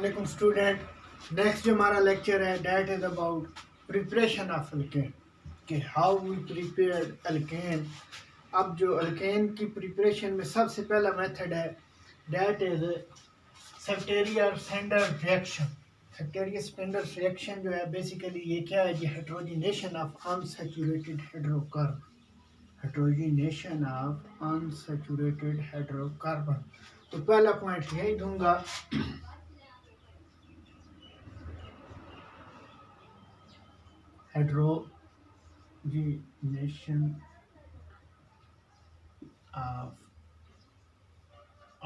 वालेकुम student. Next जो हमारा लेक्चर है that is about preparation of alkane, कि हाउ वी प्रिपेयर अल्केन। अब जो अल्केन की प्रिपरेशन में सबसे पहला मेथड है that is Sabatier Senderens reaction. Sabatier Senderens reaction जो है बेसिकली ये क्या है जी, hydrogenation of unsaturated hydrocarbon. Hydrogenation of unsaturated hydrocarbon. तो पहला पॉइंट यही दूंगा, hydrogenation of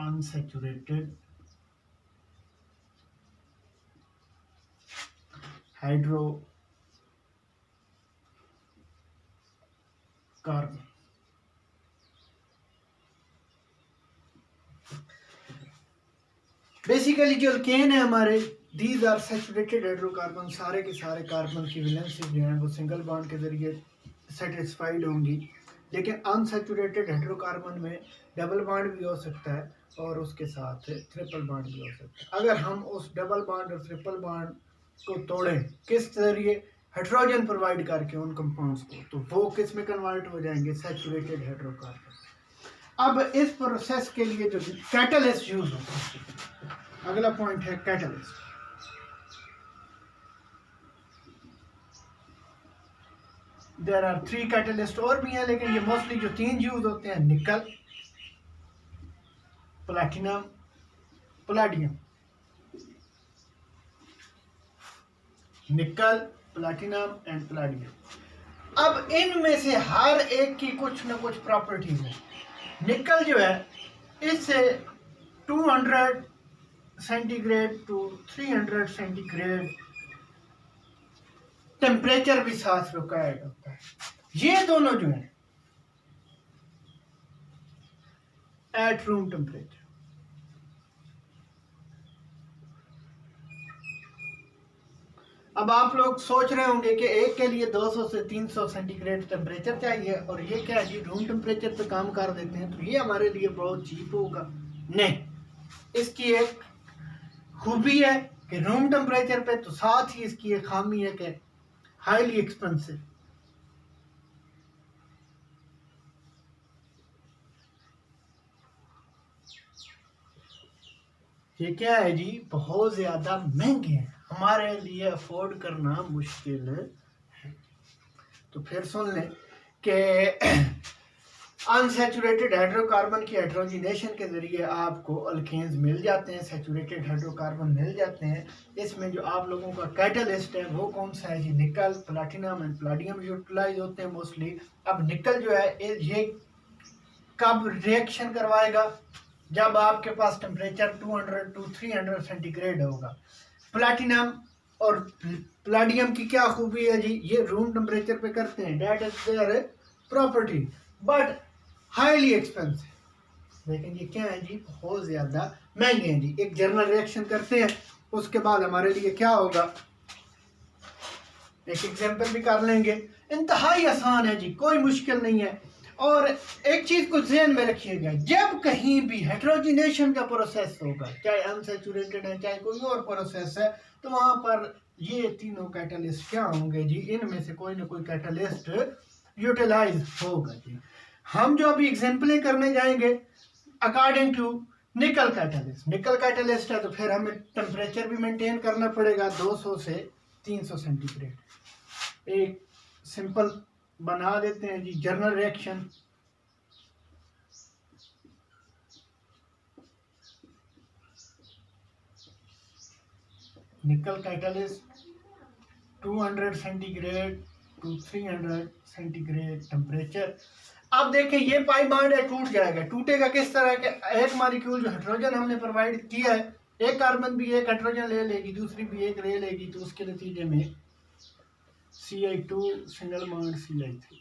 unsaturated hydrocarbon। Basically जो अल्केन है हमारे, दीज आर सैचुरेटेड हाइड्रोकार्बन। सारे के सारे कार्बन की वैलेंसी जो है वो सिंगल बॉन्ड के जरिए सेटिस्फाइड होंगी, लेकिन अनसैचुरेटेड हाइड्रोकार्बन में डबल बॉन्ड भी हो सकता है और उसके साथ ट्रिपल बॉन्ड भी हो सकता है। अगर हम उस डबल बॉन्ड और ट्रिपल बॉन्ड को तोड़ें किस जरिए, हाइड्रोजन प्रोवाइड करके उन कंपाउंड्स को, तो वो किस में कन्वर्ट हो जाएंगे, सैचुरेटेड हाइड्रोकार्बन। अब इस प्रोसेस के लिए जो कैटलिस्ट यूज होता है, अगला पॉइंट है कैटलिस्ट। देयर आर 3 कैटलिस्ट और भी हैं, लेकिन ये मोस्टली जो 3 यूज होते हैं, निकल, प्लैटिनम, पैलेडियम। निकल, प्लैटिनम एंड पैलेडियम। अब इनमें से हर एक की कुछ ना कुछ प्रॉपर्टीज है। निकल जो है इससे 200 सेंटीग्रेड टू 300 सेंटीग्रेड टेम्परेचर भी साथ रिक्वायर्ड होता है। ये दोनों जो है एट रूम टेम्परेचर। अब आप लोग सोच रहे होंगे कि एक के लिए 200 से 300 सेंटीग्रेड टेम्परेचर चाहिए और ये क्या है जी, रूम टेम्परेचर पे काम कर देते हैं, तो ये हमारे लिए बहुत चीप होगा। नहीं, इसकी एक खूबी है कि रूम टेम्परेचर पे, तो साथ ही इसकी एक खामी है कि हाईली एक्सपेंसिव। ये क्या है जी, बहुत ज्यादा महंगे हैं, हमारे लिए अफोर्ड करना मुश्किल है। तो फिर सुन लें कि अनसैचुरेटेड हाइड्रोकार्बन की हाइड्रोजनेशन के जरिए आपको अल्केन्स मिल जाते हैं, सैचुरेटेड हाइड्रोकार्बन मिल जाते हैं। इसमें जो आप लोगों का कैटलिस्ट है वो कौन सा है जी, निकल, प्लैटिनम एंड पैलेडियम यूटिलाइज होते हैं मोस्टली। अब निकल जो है ये कब रिएक्शन करवाएगा, जब आपके पास टेम्परेचर 200 टू 300 सेंटीग्रेड होगा। प्लैटिनम और पैलेडियम की क्या खूबी है जी, ये रूम टेम्परेचर पे करते हैं, that is their property, but highly expensive. लेकिन ये क्या है जी, बहुत ज्यादा महंगे हैं जी। एक जर्नल रिएक्शन करते हैं, उसके बाद हमारे लिए क्या होगा, एक एग्जांपल भी कर लेंगे। इंतहाई आसान है जी, कोई मुश्किल नहीं है। और एक चीज को ध्यान में रखिएगा, जब कहीं भी हाइड्रोजनेशन का प्रोसेस होगा, चाहे अनसैचुरेटेड है चाहे कोई और प्रोसेस है, तो वहां पर ये तीनों कैटलिस्ट क्या होंगे जी, इनमें से कोई ना कोई कैटलिस्ट यूटिलाइज होगा जी। हम जो अभी एग्जांपलें करने जाएंगे अकॉर्डिंग टू निकल कैटलिस्ट। निकल कैटलिस्ट है तो फिर हमें टेम्परेचर भी मेंटेन करना पड़ेगा 200 से 300 सेंटीग्रेड। एक सिंपल बना देते हैं जी, general reaction. Nickel catalyst 200 centigrade to 300 centigrade temperature. अब देखें ये पाई बॉन्ड है, टूट जाएगा। टूटेगा किस तरह के, एक मॉलिक्यूल जो हाइड्रोजन हमने प्रोवाइड किया है, एक कार्बन भी एक हाइड्रोजन ले लेगी, दूसरी भी एक ले लेगी, तो उसके नतीजे में Ci2 single bond Ci3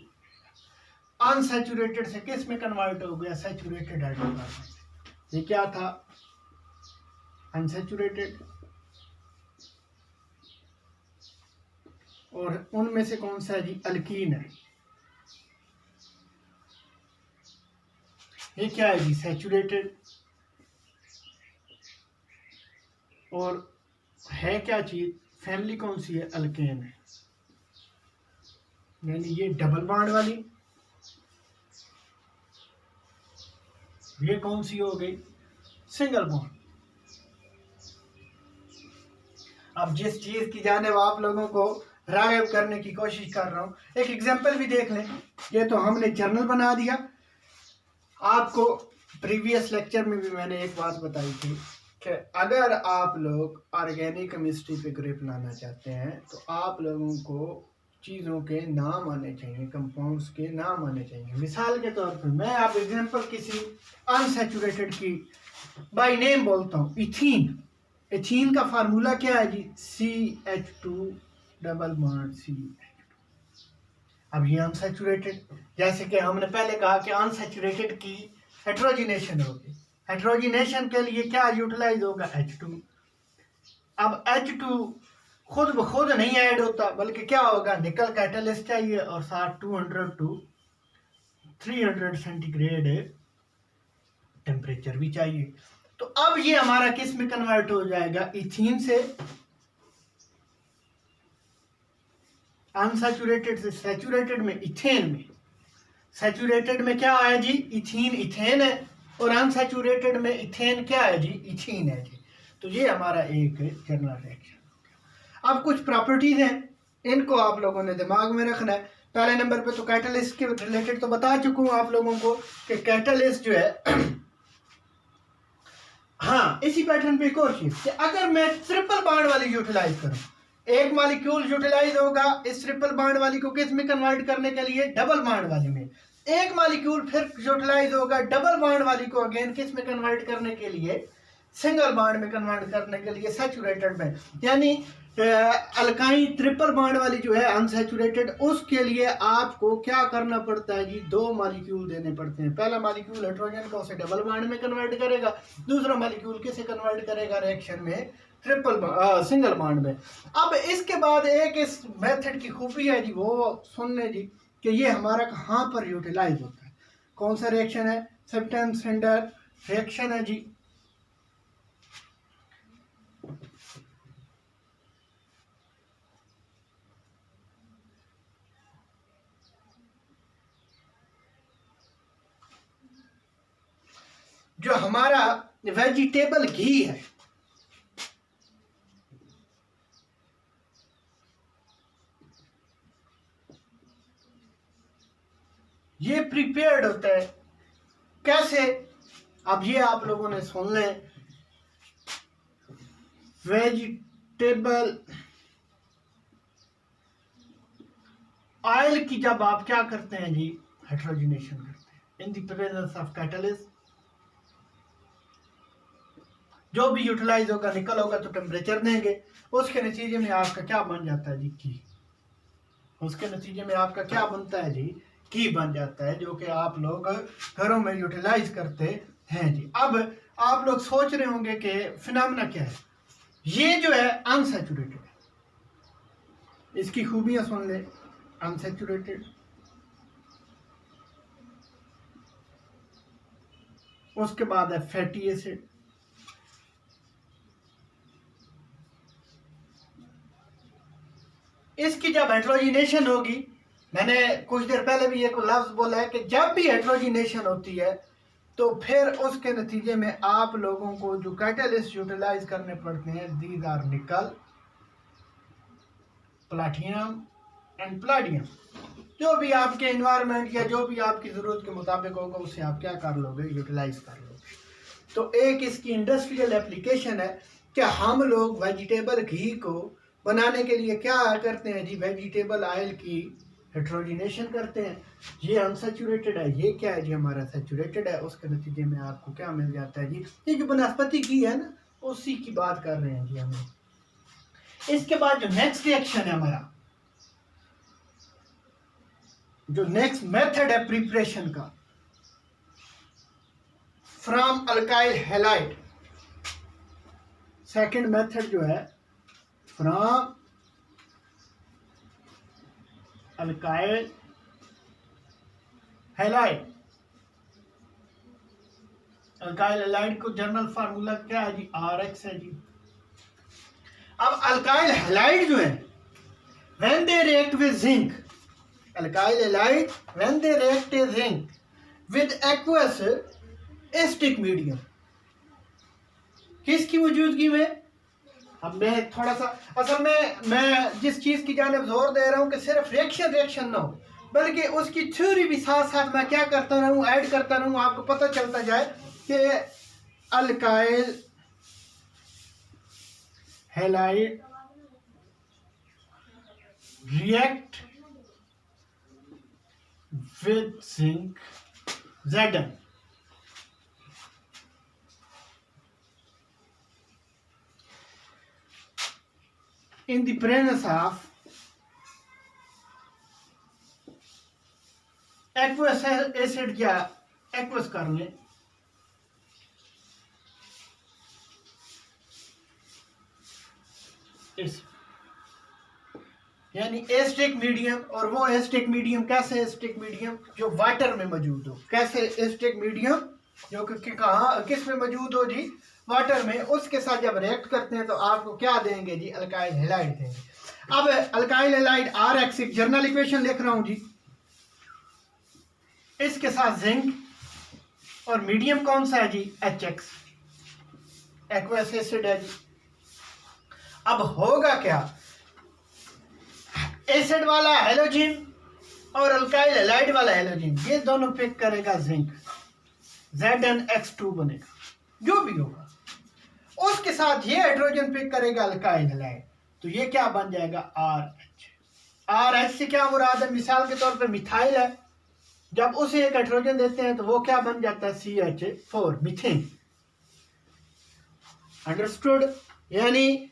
unsaturated से किस में कन्वर्ट हो गया, सैचुरेटेड हाइड्रोकार्बन। ये क्या था, अनसैचुरेटेड, और उनमें से कौन सा है जी, अल्कीन है। ये क्या है जी, सैचुरेटेड, और है क्या चीज, फैमिली कौन सी है, अल्केन है, यानी ये डबल बॉन्ड वाली, ये कौन सी हो गई, सिंगल बॉन्ड। अब जिस चीज की जाने आप लोगों को राग़िब करने की कोशिश कर रहा हूं, एक एग्जांपल भी देख लें। ये तो हमने जर्नल बना दिया। आपको प्रीवियस लेक्चर में भी मैंने एक बात बताई थी कि अगर आप लोग ऑर्गेनिक केमिस्ट्री पे ग्रिप लाना चाहते हैं तो आप लोगों को चीज़ों के नाम आने चाहिए, कंपाउंड्स के नाम आने चाहिए। मिसाल के तौर पर मैं आप एग्जांपल किसी अनसैचुरेटेड की बाय नेम बोलता हूँ, इथीन। इथीन का फार्मूला क्या है जी, CH2 डबल बॉन्ड C। अब ये अनसैचुरेटेड, जैसे कि हमने पहले कहा कि अनसैचुरेटेड की हेट्रोजिनेशन होगी, हेट्रोजिनेशन के लिए क्या यूटिलाइज होगा, H2। अब H2 खुद ब खुद नहीं ऐड होता, बल्कि क्या होगा, निकल कैटलिस्ट चाहिए और साथ 200 to 300 सेंटीग्रेड टेम्परेचर भी चाहिए। तो अब ये हमारा किस में कन्वर्ट हो जाएगा, इथीन से, अनसैचुरेटेड से सैचुरेटेड में, इथेन में। सैचुरेटेड में क्या है जी, इथीन, इथेन है, और अनसैचुरेटेड में इथेन क्या है जी, इथीन है जी। तो ये हमारा एक जनरल रिएक्शन। अब कुछ प्रॉपर्टीज हैं, इनको आप लोगों ने दिमाग में रखना है। पहले नंबर पे तो कैटलिस्ट के रिलेटेड तो बता चुका हूं आप लोगों को कि कैटलिस्ट जो है हाँ, इसी पैटर्न पे एक और चीज कि अगर मैं ट्रिपल बॉन्ड वाली यूटिलाइज करूं, एक मॉलिक्यूल यूटिलाइज होगा इस ट्रिपल बॉन्ड वाली को किस में कन्वर्ट करने के लिए, डबल बॉन्ड वाली में। एक मॉलिक्यूल फिर यूटिलाइज होगा डबल बॉन्ड वाली को अगेन किस में कन्वर्ट करने के लिए, सिंगल बॉन्ड में कन्वर्ट करने के लिए, सैचुरेटेड में। यानी अल्काइन ट्रिपल बॉन्ड वाली जो है अनसैचुरेटेड, उसके लिए आपको क्या करना पड़ता है जी, दो मॉलिक्यूल देने पड़ते हैं। पहला मॉलिक्यूल हाइड्रोजन का उसे डबल बॉन्ड में कन्वर्ट करेगा, दूसरा मॉलिक्यूल किसे कन्वर्ट करेगा रिएक्शन में, सिंगल बॉन्ड में। अब इसके बाद एक इस मेथड की खूबी है जी, वो सुनने जी कि ये हमारा कहाँ पर यूटिलाइज होता है, कौन सा रिएक्शन है, सेप्टेम-सेंडर रिएक्शन है जी। जो हमारा वेजिटेबल घी है, ये प्रिपेयर्ड होता है कैसे, अब ये आप लोगों ने सुन लें। वेजिटेबल ऑयल की जब आप क्या करते हैं जी, हाइड्रोजनेशन करते हैं in the presence of catalyst, जो भी यूटिलाइज होगा, निकल होगा तो टेम्परेचर देंगे, उसके नतीजे में आपका क्या बन जाता है जी, घी। उसके नतीजे में आपका क्या बनता है जी, घी बन जाता है, जो कि आप लोग घरों में यूटिलाइज करते हैं जी। अब आप लोग सोच रहे होंगे कि फिनोमेना क्या है, ये जो है अनसैचुरेटेड है, इसकी खूबियां सुन ले, अनसैचुरेटेड, उसके बाद है फैटी एसिड, इसकी जब हाइड्रोजिनेशन होगी, मैंने कुछ देर पहले भी एक लफ्ज बोला है कि जब भी हाइड्रोजिनेशन होती है तो फिर उसके नतीजे में आप लोगों को जो कैटलिस्ट यूटिलाइज करने पड़ते हैं, दीज आर निकल, प्लैटिनम एंड प्लेडियम। जो भी आपके एनवायरनमेंट या जो भी आपकी ज़रूरत के मुताबिक होगा उसे आप क्या कर लोगे, यूटिलाइज कर लोगे। तो एक इसकी इंडस्ट्रियल एप्लीकेशन है कि हम लोग वेजिटेबल घी को बनाने के लिए क्या करते हैं जी, वेजिटेबल ऑयल की हाइड्रोजिनेशन करते हैं। ये अनसैचुरेटेड है, ये क्या है जी, हमारा सैचुरेटेड है। उसके नतीजे में आपको क्या मिल जाता है जी, ये जो वनस्पति घी है ना, उसी की बात कर रहे हैं जी हमें। इसके बाद जो नेक्स्ट रिएक्शन है हमारा, जो नेक्स्ट मेथड है प्रिपरेशन का, from alkyl halide, second method जो है from alkyl halide. Alkyl halide को जनरल फार्मूला क्या है जी, RX है जी। अब अल्काइल हैलाइड जो है when they react with zinc, alkyl halide when they react zinc with aqueous acidic medium, किसकी मौजूदगी में? अब मैं थोड़ा सा, असल में मैं जिस चीज़ की जानिब जोर दे रहा हूँ कि सिर्फ रिएक्शन ना हो, बल्कि उसकी थ्योरी भी साथ साथ मैं क्या करता रहूँ, ऐड करता रहूँ, आपको पता चलता जाए कि alkyl halide react with zinc Zn in the presence of aqueous acid या aqueous कर लें, इस यानी एसिडिक मीडियम, और वो एसिडिक मीडियम कैसे? एसिडिक मीडियम जो वाटर में मौजूद हो। कैसे एसिडिक मीडियम जो कि कहाँ किस में मौजूद हो जी? वाटर में। उसके साथ जब रिएक्ट करते हैं तो आपको क्या देंगे जी? अल्काइल हैलाइड देंगे। अब अल्काइल हैलाइड RX एक जर्नल इक्वेशन लिख रहा हूं जी, इसके साथ जिंक, और मीडियम कौन सा है जी? HX, एक्वस एसिड है जी। अब होगा क्या? एसिड वाला हैलोजन और अल्काइल हैलाइड वाला हैलोजन, ये दोनों पिक करेगा जिंक, ZnX2 बनेगा, जो भी होगा। उसके साथ ये हाइड्रोजन पिक करेगा अल्काइल हैलाइड, तो ये क्या बन जाएगा? RH से क्या मुराद है? मिसाल के तौर पे मिथाइल है, जब उसे एक हाइड्रोजन देते हैं तो वो क्या बन जाता है? CH4, methane. अंडरस्टूड? यानी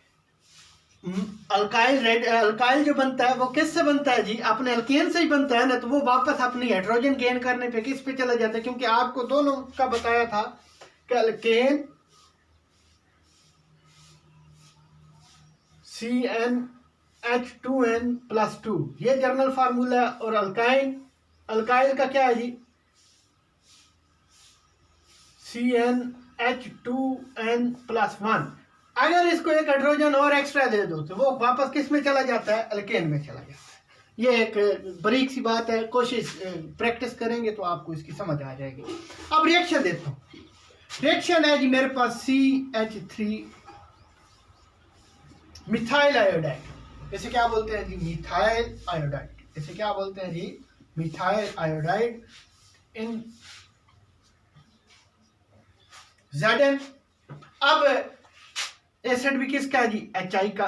अल्काइल जो बनता है वो किससे बनता है जी? अपने अल्केन से ही बनता है ना, तो वो वापस अपनी हाइड्रोजन गेन करने पे किस पे चला जाता है? क्योंकि आपको दोनों का बताया था कि अल्केन CnH2n+2 ये जर्नल फार्मूला है, और अल्काइल का क्या है जी? CnH2n+1। अगर इसको एक हाइड्रोजन और एक्स्ट्रा दे दो तो वो वापस किस में चला जाता है? अल्केन में चला जाता है। ये एक बारीक सी बात है, कोशिश प्रैक्टिस करेंगे तो आपको इसकी समझ आ जाएगी। अब रिएक्शन देता हूँ। रिएक्शन है जी मेरे पास CH3 मिथाइल आयोडाइड, इसे क्या बोलते हैं जी? Methyl iodide. इसे क्या बोलते हैं जी? मिथाइल आयोडाइड इन Zn। अब एसिड भी किसका है जी? HI का।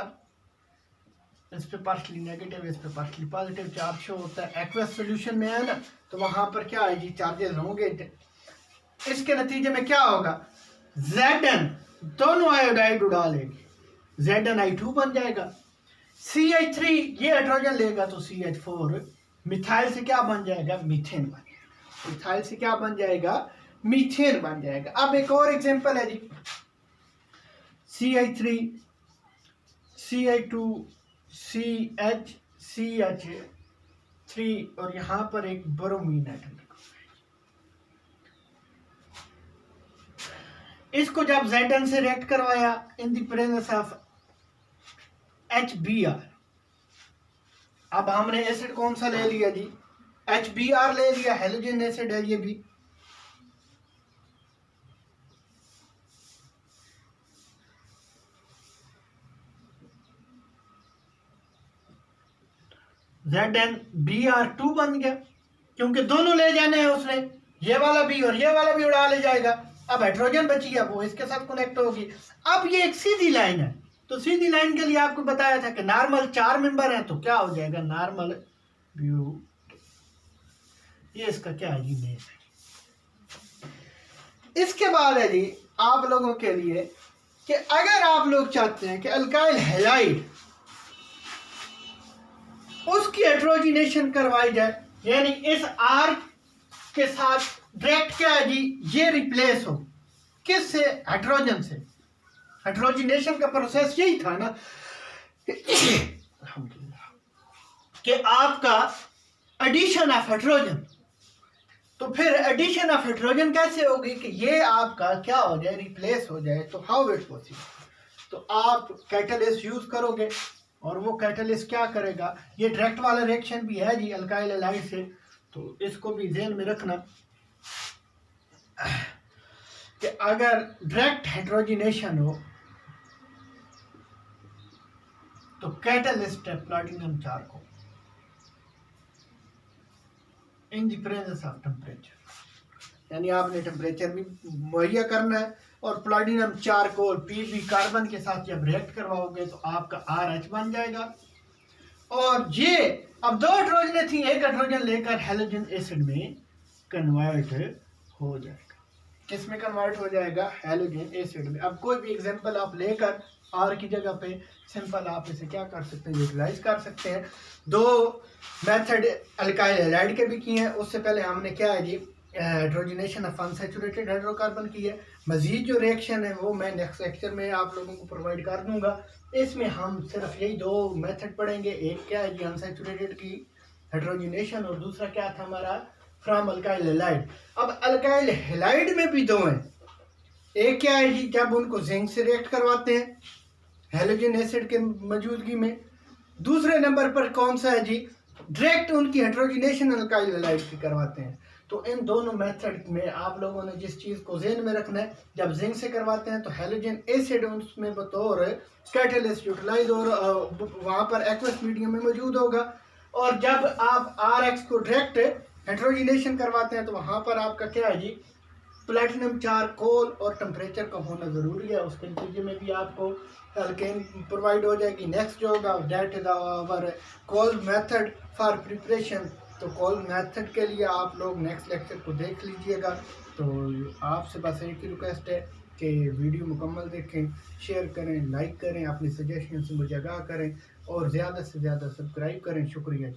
इस पे पार्शली नेगेटिव, इस पे पार्शली पॉजिटिव चार्ज शो होता है। एक्वस सॉल्यूशन में है ना, तो वहां पर क्या है जी? चार्जेस होंगे। इसके नतीजे में क्या होगा? Zn दोनों आयोडाइड उड़ा लेगी, ZnI2 बन जाएगा। CH3 ये हाइड्रोजन लेगा तो CH4 मिथाइल से क्या बन जाएगा? मीथेन बन जाएगा। मिथाइल से क्या बन जाएगा? मीथेन बन जाएगा। अब एक और एग्जांपल है जी, CH3 CH2 CH3 और यहां पर एक ब्रोमीन एटम। इसको जब Zn से रिएक्ट करवाया in the presence of HBr, अब हमने एसिड कौन सा ले लिया जी? HBr ले लिया, हेलोजन एसिड है ये भी। ZnBr2 बन गया, क्योंकि दोनों ले जाने हैं उसने, ये वाला भी और ये वाला भी उड़ा ले जाएगा। अब हाइड्रोजन बची है, वो इसके साथ कनेक्ट होगी। अब ये एक सीधी लाइन है, तो सीधी लाइन के लिए आपको बताया था कि नॉर्मल 4 मेंबर है, तो क्या हो जाएगा? Normal view. ये इसका क्या है जी? नेम है। इसके बाद है जी आप लोगों के लिए कि अगर आप लोग चाहते हैं कि अल्काइल हैलाइड उसकी हाइड्रोजिनेशन करवाई जाए, यानी इस R के साथ डायरेक्ट क्या है जी? ये रिप्लेस हो किससे? हाइड्रोजन से। हाइड्रोजिनेशन का प्रोसेस यही था ना कि आपका एडिशन ऑफ हाइड्रोजन। तो फिर एडिशन ऑफ हाइड्रोजन कैसे होगी कि ये आपका क्या हो जाए? रिप्लेस हो जाए। तो हाउ इट पॉसिबल? तो आप कैटलिस्ट यूज करोगे और वो कैटलिस्ट क्या करेगा, ये डायरेक्ट वाला रिएक्शन भी है जी अल्काइल हैलाइड से, तो इसको भी ध्यान में रखना कि अगर डायरेक्ट हाइड्रोजनेशन हो तो कैटलिस्ट है platinum charcoal in the presence of temperature, यानी आपने टेम्परेचर भी मुहैया करना है और प्लैटिनम चारकोल पीबी कार्बन के साथ जब रिएक्ट करवाओगे तो आपका RH बन जाएगा और ये अब 2 हाइड्रोजन थी, 1 हाइड्रोजन लेकर हैलोजन एसिड में कन्वर्ट हो जाएगा। किस में कन्वर्ट हो जाएगा, हैलोजन एसिड में। अब कोई भी एग्जांपल आप लेकर R की जगह पे सिंपल आप इसे क्या कर सकते हैं, यूटिलाइज कर सकते हैं। 2 मेथड अल्काइल हैलाइड के भी किए हैं, उससे पहले हमने क्या है जी हाइड्रोजनेशन ऑफ अनसैचुरेटेड हाइड्रोकार्बन की है। मजीद जो रिएक्शन है वो मैं नेक्स्ट लेक्चर में आप लोगों को प्रोवाइड कर दूंगा। इसमें हम सिर्फ यही 2 मेथड पढ़ेंगे, एक क्या है जी अनसैचुरेटेड की हाइड्रोजनेशन और दूसरा क्या था हमारा फ्रॉम अल्काइल हैलाइड। अब अल्काइल हैलाइड में भी 2 हैं, एक क्या है जी जब उनको जिंक से रिएक्ट करवाते हैं हैलोजन एसिड के मौजूदगी में, दूसरे नंबर पर कौन सा है जी डायरेक्ट उनकी हाइड्रोजनेशन अल्काइल हैलाइड की करवाते हैं। तो इन दोनों मेथड में आप लोगों ने जिस चीज़ को ज़हन में रखना है, जब जिंक से करवाते हैं तो हैलोजन एसिड उसमें बतौर कैटलिस्ट यूटिलाइज और वहाँ पर एक्वस मीडियम में मौजूद होगा, और जब आप RH को डायरेक्ट हाइड्रोजनेशन करवाते हैं तो वहाँ पर आपका क्या है जी प्लैटिनम चारकोल और टेम्परेचर का होना ज़रूरी है। उसके नतीजे में भी आपको अल्केन प्रोवाइड हो जाएगी। नेक्स्ट जो होगा that is our cold method for preparation. तो कोल्ड मेथड के लिए आप लोग नेक्स्ट लेक्चर को देख लीजिएगा। तो आपसे बस एक ही रिक्वेस्ट है कि वीडियो मुकम्मल देखें, शेयर करें, लाइक करें, अपनी सजेशन से मुझे आगाह करें और ज़्यादा से ज़्यादा सब्सक्राइब करें। शुक्रिया।